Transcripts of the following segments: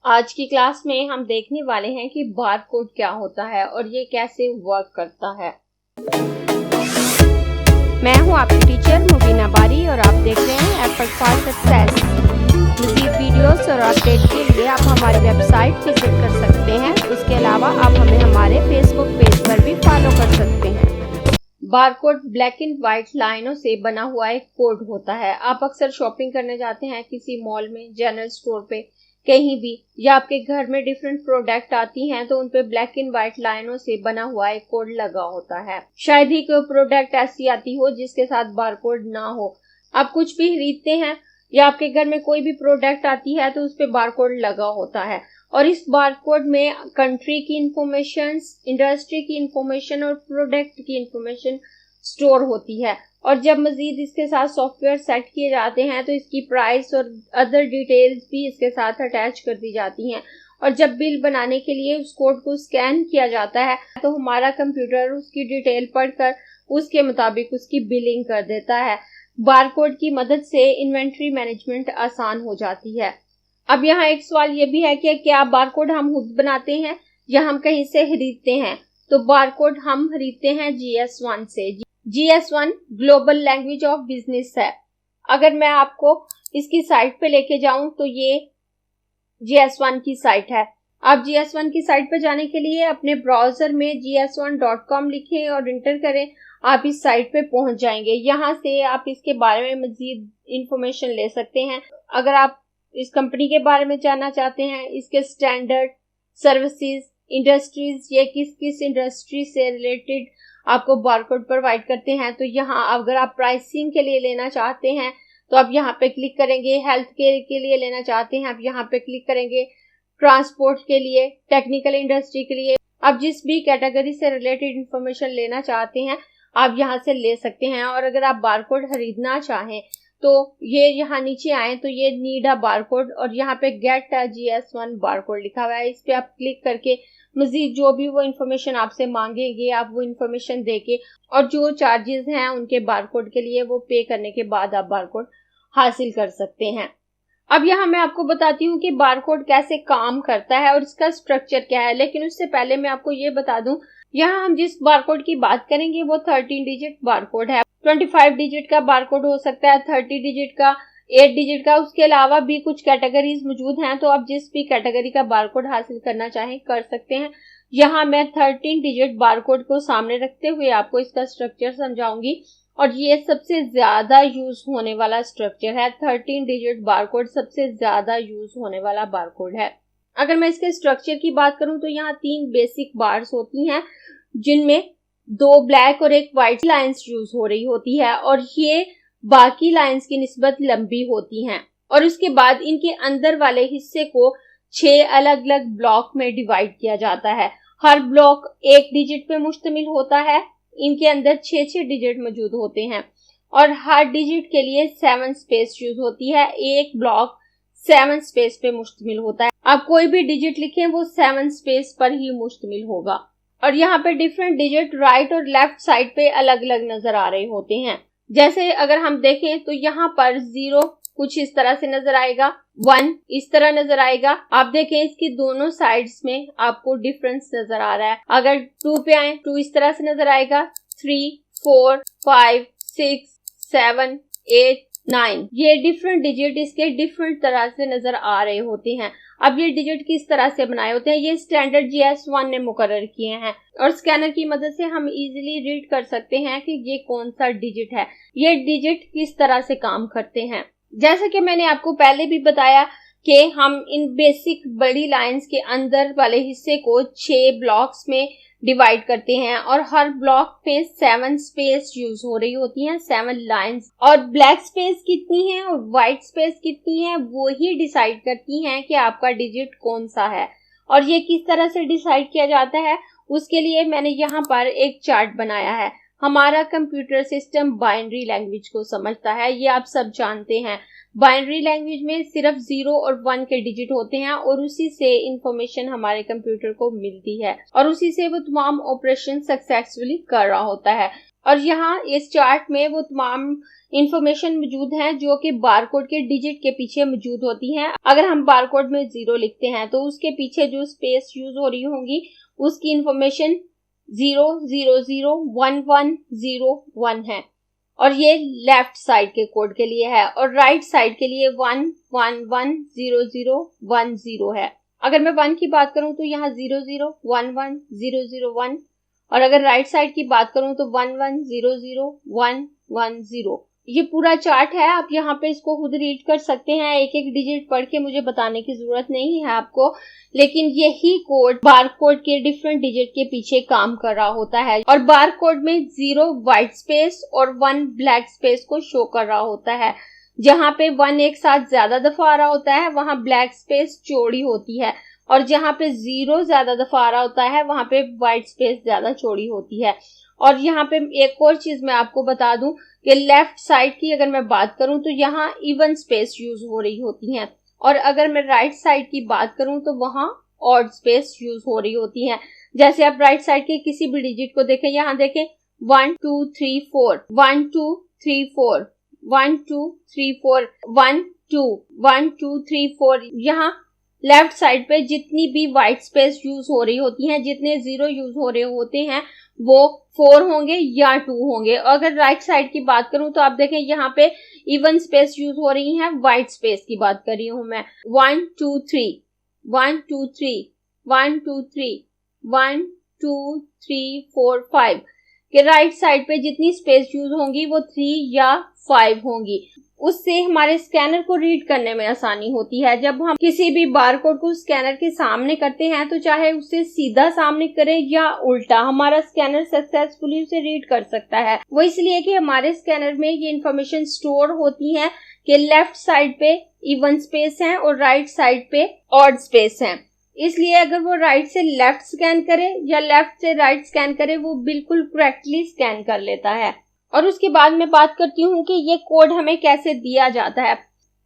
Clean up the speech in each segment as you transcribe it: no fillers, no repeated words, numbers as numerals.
आज की क्लास में हम देखने वाले हैं कि बारकोड क्या होता है और ये कैसे वर्क करता है। मैं हूं आपकी टीचर मुबीना बारी और आप देख रहे हैं एफर्ट फॉर सक्सेस। मज़ीद वीडियोस और अपडेट के लिए आप हमारी वेबसाइट विजिट कर सकते हैं। इसके अलावा आप हमें हमारे फेसबुक पेज पर भी फॉलो कर सकते हैं। बारकोड ब्लैक एंड व्हाइट लाइनों से बना हुआ एक कोड होता है। आप अक्सर शॉपिंग करने जाते हैं किसी मॉल में, जनरल स्टोर पे, कहीं भी, या आपके घर में डिफरेंट प्रोडक्ट आती हैं तो उन पे ब्लैक एंड व्हाइट लाइनों से बना हुआ एक कोड लगा होता है। शायद ही कोई प्रोडक्ट ऐसी आती हो जिसके साथ बारकोड ना हो। आप कुछ भी खरीदते हैं या आपके घर में कोई भी प्रोडक्ट आती है तो उस पे बारकोड लगा होता है और इस बारकोड में कंट्री की इंफॉर्मेशन, इंडस्ट्री की इंफॉर्मेशन और प्रोडक्ट की इंफॉर्मेशन स्टोर होती है। और जब मजीद इसके साथ सॉफ्टवेयर सेट किए जाते हैं तो इसकी प्राइस और अदर डिटेल्स भी इसके साथ अटैच कर दी जाती हैं। और जब बिल बनाने के लिए उस कोड को स्कैन किया जाता है तो हमारा कंप्यूटर उसकी डिटेल पढ़कर उसके मुताबिक उसकी बिलिंग कर देता है। बारकोड की मदद से इन्वेंट्री मैनेजमेंट आसान हो जाती है। अब यहाँ एक सवाल ये भी है कि क्या बारकोड हम खुद बनाते हैं या हम कहीं से खरीदते हैं? तो बारकोड हम खरीदते हैं GS1 से। GS1 global language of business है। अगर मैं आपको इसकी साइट पे लेके जाऊं तो ये GS1 की साइट है। आप GS1 की साइट पे जाने के लिए अपने ब्राउजर में gs1.com लिखें और इंटर करें। आप इस साइट पे पहुंच जाएंगे। यहाँ से आप इसके बारे में मजीद इंफॉर्मेशन ले सकते हैं। अगर आप इस कंपनी के बारे में जानना चाहते हैं, इसके स्टैंडर्ड, सर्विसेज, इंडस्ट्रीज, ये किस किस इंडस्ट्री से रिलेटेड आपको बारकोड प्रोवाइड करते हैं, तो यहाँ अगर आप प्राइसिंग के लिए लेना चाहते हैं तो आप यहाँ पे क्लिक करेंगे। हेल्थ केयर के लिए लेना चाहते हैं आप यहाँ पे क्लिक करेंगे। ट्रांसपोर्ट के लिए, टेक्निकल इंडस्ट्री के लिए, आप जिस भी कैटेगरी से रिलेटेड इंफॉर्मेशन लेना चाहते हैं आप यहाँ से ले सकते हैं। और अगर आप बारकोड खरीदना चाहें तो ये यहाँ नीचे आए तो ये नीड अ बारकोड और यहाँ पे गेट अ GS1 बारकोड लिखा हुआ है। इस पे आप क्लिक करके मजीद जो भी वो इन्फॉर्मेशन आपसे मांगेंगे आप वो इन्फॉर्मेशन देके और जो चार्जेस हैं उनके बारकोड के लिए वो पे करने के बाद आप बारकोड हासिल कर सकते हैं। अब यहाँ मैं आपको बताती हूँ कि बारकोड कैसे काम करता है और इसका स्ट्रक्चर क्या है। लेकिन उससे पहले मैं आपको ये बता दूं, यहाँ हम जिस बारकोड की बात करेंगे वो 13 डिजिट बारकोड है। 25 डिजिट का बारकोड हो सकता है, 30 डिजिट का, 8 डिजिट का। उसके अलावा भी कुछ कैटेगरीज मौजूद हैं तो आप जिस भी कैटेगरी का बारकोड हासिल करना चाहें कर सकते हैं। यहाँ मैं 13 डिजिट बारकोड को सामने रखते हुए आपको इसका स्ट्रक्चर समझाऊंगी और ये सबसे ज्यादा यूज होने वाला स्ट्रक्चर है। 13 डिजिट बारकोड सबसे ज्यादा यूज होने वाला बारकोड है। अगर मैं इसके स्ट्रक्चर की बात करूं तो यहाँ 3 बेसिक बार्स होती हैं जिनमें 2 ब्लैक और 1 व्हाइट लाइंस यूज हो रही होती है और ये बाकी लाइंस की निस्बत लंबी होती हैं। और उसके बाद इनके अंदर वाले हिस्से को 6 अलग अलग ब्लॉक में डिवाइड किया जाता है। हर ब्लॉक 1 डिजिट पे मुश्तमिल होता है। इनके अंदर 6 डिजिट मौजूद होते हैं और हर डिजिट के लिए 7 स्पेस यूज होती है। एक ब्लॉक 7 स्पेस पे मुश्तमिल होता है। आप कोई भी डिजिट लिखें वो 7 स्पेस पर ही मुश्तमिल होगा। और यहाँ पे डिफरेंट डिजिट राइट और लेफ्ट साइड पे अलग अलग नजर आ रहे होते हैं। जैसे अगर हम देखें तो यहाँ पर 0 कुछ इस तरह से नजर आएगा, 1 इस तरह नजर आएगा। आप देखें इसकी दोनों साइड्स में आपको डिफरेंस नजर आ रहा है। अगर 2 पे आए 2 इस तरह से नजर आएगा, 3, 4, 5, 6, 7, 8, 9 ये डिफरेंट डिजिट इसके डिफरेंट तरह से नजर आ रहे होते हैं। अब ये डिजिट किस तरह से बनाए होते हैं ये स्टैंडर्ड GS1 ने मुकर्रर किए हैं और स्कैनर की मदद से हम इजीली रीड कर सकते हैं कि ये कौन सा डिजिट है, ये डिजिट किस तरह से काम करते हैं। जैसा कि मैंने आपको पहले भी बताया कि हम इन बेसिक बड़ी लाइंस के अंदर वाले हिस्से को 6 ब्लॉक्स में डिवाइड करते हैं और हर ब्लॉक पे 7 स्पेस यूज हो रही होती हैं, 7 लाइंस। और ब्लैक स्पेस कितनी है और व्हाइट स्पेस कितनी है वो ही डिसाइड करती हैं कि आपका डिजिट कौन सा है। और ये किस तरह से डिसाइड किया जाता है उसके लिए मैंने यहाँ पर एक चार्ट बनाया है। हमारा कंप्यूटर सिस्टम बाइनरी लैंग्वेज को समझता है, ये आप सब जानते हैं। बाइनरी लैंग्वेज में सिर्फ 0 और 1 के डिजिट होते हैं और उसी से इंफॉर्मेशन हमारे कंप्यूटर को मिलती है और उसी से वो तमाम ऑपरेशन सक्सेसफुली कर रहा होता है। और यहाँ इस चार्ट में वो तमाम इंफॉर्मेशन मौजूद हैं जो कि बारकोड के डिजिट के पीछे मौजूद होती हैं। अगर हम बारकोड में 0 लिखते हैं तो उसके पीछे जो स्पेस यूज हो रही होंगी उसकी इंफॉर्मेशन 0001101 है, और ये लेफ्ट साइड के कोड के लिए है, और राइट साइड के लिए 1110010 है। अगर मैं 1 की बात करूं तो यहाँ 0011001, और अगर राइट साइड की बात करूं तो 11001110। ये पूरा चार्ट है, आप यहाँ पे इसको खुद रीड कर सकते हैं। एक एक डिजिट पढ़ के मुझे बताने की जरूरत नहीं है आपको, लेकिन यही कोड बारकोड के डिफरेंट डिजिट के पीछे काम कर रहा होता है। और बारकोड में 0 व्हाइट स्पेस और 1 ब्लैक स्पेस को शो कर रहा होता है। जहाँ पे 1 एक साथ ज्यादा दफा आ रहा होता है वहां ब्लैक स्पेस चौड़ी होती है, और जहाँ पे 0 ज्यादा दफा आ रहा होता है वहां पे व्हाइट स्पेस ज्यादा चौड़ी होती है। और यहाँ पे एक और चीज मैं आपको बता दूं कि लेफ्ट साइड की अगर मैं बात करूं तो यहाँ इवन स्पेस यूज हो रही होती हैं, और अगर मैं राइट साइड की बात करूं तो वहां ऑड स्पेस यूज हो रही होती हैं। जैसे आप राइट साइड के किसी भी डिजिट को देखें, यहाँ देखें 1 2 3 4 1 2 3 4 1 2 3 4 1 2 1 2 3 4। यहाँ लेफ्ट साइड पे जितनी भी व्हाइट स्पेस यूज हो रही होती हैं, जितने 0 यूज हो रहे होते हैं वो 4 होंगे या 2 होंगे। अगर राइट साइड की बात करूं तो आप देखें यहाँ पे इवन स्पेस यूज हो रही है, व्हाइट स्पेस की बात कर रही हूं मैं। 1 2 3 1 2 3 1 2 3 1 2 3 4 5 कि राइट साइड पे जितनी स्पेस यूज होंगी वो 3 या 5 होंगी। उससे हमारे स्कैनर को रीड करने में आसानी होती है। जब हम किसी भी बारकोड को स्कैनर के सामने करते हैं तो चाहे उसे सीधा सामने करें या उल्टा, हमारा स्कैनर सक्सेसफुली उसे रीड कर सकता है। वो इसलिए कि हमारे स्कैनर में ये इंफॉर्मेशन स्टोर होती है कि लेफ्ट साइड पे इवन स्पेस है और राइट साइड पे ऑड स्पेस है। इसलिए अगर वो राइट से लेफ्ट स्कैन करे या लेफ्ट से राइट स्कैन करे, वो बिल्कुल करेक्टली स्कैन कर लेता है। और उसके बाद मैं बात करती हूँ कि ये कोड हमें कैसे दिया जाता है।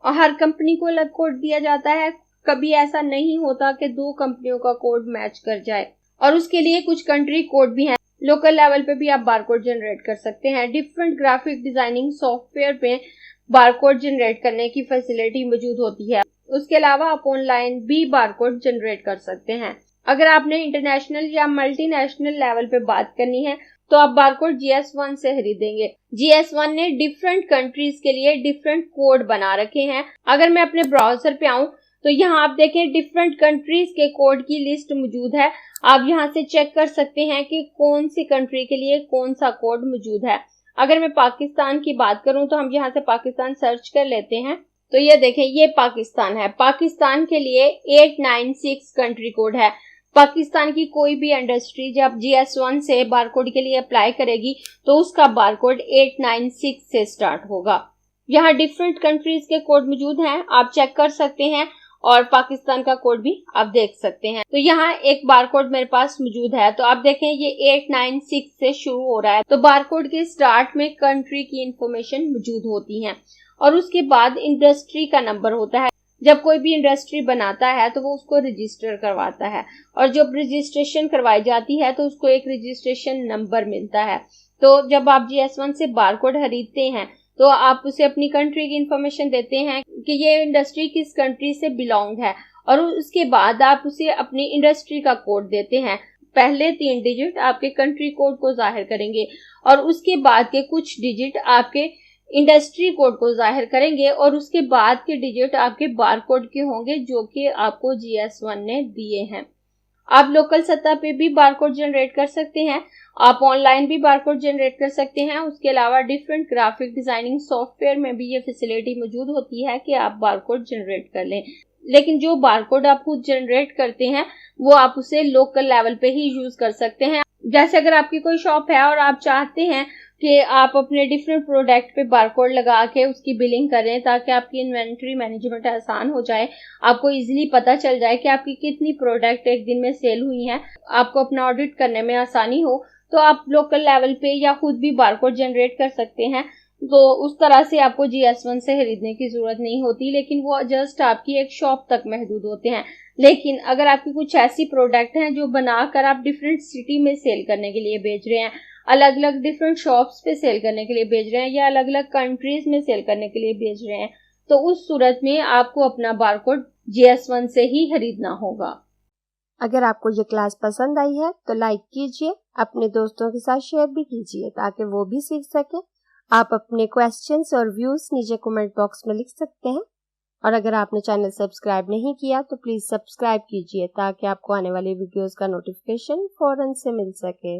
और हर कंपनी को अलग कोड दिया जाता है, कभी ऐसा नहीं होता कि 2 कंपनियों का कोड मैच कर जाए। और उसके लिए कुछ कंट्री कोड भी हैं। लोकल लेवल पे भी आप बारकोड जनरेट कर सकते हैं। डिफरेंट ग्राफिक डिजाइनिंग सॉफ्टवेयर पे बारकोड जनरेट करने की फैसिलिटी मौजूद होती है। उसके अलावा आप ऑनलाइन भी बारकोड जनरेट कर सकते हैं। अगर आपने इंटरनेशनल या मल्टीनेशनल लेवल पे बात करनी है तो आप बारकोड GS1 से खरीदेंगे। GS1 ने डिफरेंट कंट्रीज के लिए डिफरेंट कोड बना रखे हैं। अगर मैं अपने ब्राउजर पे आऊं तो यहाँ आप देखें डिफरेंट कंट्रीज के कोड की लिस्ट मौजूद है। आप यहाँ से चेक कर सकते हैं कि कौन सी कंट्री के लिए कौन सा कोड मौजूद है। अगर मैं पाकिस्तान की बात करूं तो हम यहाँ से पाकिस्तान सर्च कर लेते हैं तो ये देखें, ये पाकिस्तान है। पाकिस्तान के लिए 896 कंट्री कोड है। पाकिस्तान की कोई भी इंडस्ट्री जब GS1 से बारकोड के लिए अप्लाई करेगी तो उसका बारकोड 896 से स्टार्ट होगा। यहाँ डिफरेंट कंट्रीज के कोड मौजूद हैं, आप चेक कर सकते हैं, और पाकिस्तान का कोड भी आप देख सकते हैं। तो यहाँ एक बारकोड मेरे पास मौजूद है, तो आप देखें ये 896 से शुरू हो रहा है। तो बारकोड के स्टार्ट में कंट्री की इंफॉर्मेशन मौजूद होती है, और उसके बाद इंडस्ट्री का नंबर होता है। जब कोई भी इंडस्ट्री बनाता है तो वो उसको रजिस्टर करवाता है, और जब रजिस्ट्रेशन करवाई जाती है तो उसको एक रजिस्ट्रेशन नंबर मिलता है। तो जब आप GS1 से बारकोड खरीदते हैं तो आप उसे अपनी कंट्री की इंफॉर्मेशन देते हैं कि ये इंडस्ट्री किस कंट्री से बिलोंग है, और उसके बाद आप उसे अपनी इंडस्ट्री का कोड देते हैं। पहले 3 डिजिट आपके कंट्री कोड को जाहिर करेंगे, और उसके बाद के कुछ डिजिट आपके इंडस्ट्री कोड को जाहिर करेंगे, और उसके बाद के डिजिट आपके बारकोड के होंगे जो कि आपको GS1 ने दिए हैं। आप लोकल सतह पे भी बारकोड जनरेट कर सकते हैं, आप ऑनलाइन भी बारकोड जनरेट कर सकते हैं। उसके अलावा डिफरेंट ग्राफिक डिजाइनिंग सॉफ्टवेयर में भी ये फैसिलिटी मौजूद होती है कि आप बारकोड जनरेट कर लें। लेकिन जो बारकोड आप खुद जनरेट करते हैं वो आप उसे लोकल लेवल पे ही यूज कर सकते हैं। जैसे अगर आपकी कोई शॉप है और आप चाहते हैं कि आप अपने डिफरेंट प्रोडक्ट पे बारकोड लगा के उसकी बिलिंग करें ताकि आपकी इन्वेंटरी मैनेजमेंट आसान हो जाए, आपको इजीली पता चल जाए कि आपकी कितनी प्रोडक्ट एक दिन में सेल हुई हैं, आपको अपना ऑडिट करने में आसानी हो, तो आप लोकल लेवल पे या खुद भी बारकोड जनरेट कर सकते हैं। तो उस तरह से आपको GS1 से खरीदने की जरूरत नहीं होती, लेकिन वो जस्ट आपकी एक शॉप तक महदूद होते हैं। लेकिन अगर आपकी कुछ ऐसी प्रोडक्ट हैं जो बनाकर आप डिफरेंट सिटी में सेल करने के लिए बेच रहे हैं, अलग अलग डिफरेंट शॉप्स पे सेल करने के लिए भेज रहे हैं या अलग अलग कंट्रीज में सेल करने के लिए भेज रहे हैं, तो उस सूरत में आपको अपना बारकोड GS1 से ही खरीदना होगा। अगर आपको ये क्लास पसंद आई है तो लाइक कीजिए, अपने दोस्तों के साथ शेयर भी कीजिए ताकि वो भी सीख सके। आप अपने क्वेश्चंस और व्यूज नीचे कमेंट बॉक्स में लिख सकते हैं। और अगर आपने चैनल सब्सक्राइब नहीं किया तो प्लीज सब्सक्राइब कीजिए ताकि आपको आने वाली वीडियोस का नोटिफिकेशन फौरन से मिल सके।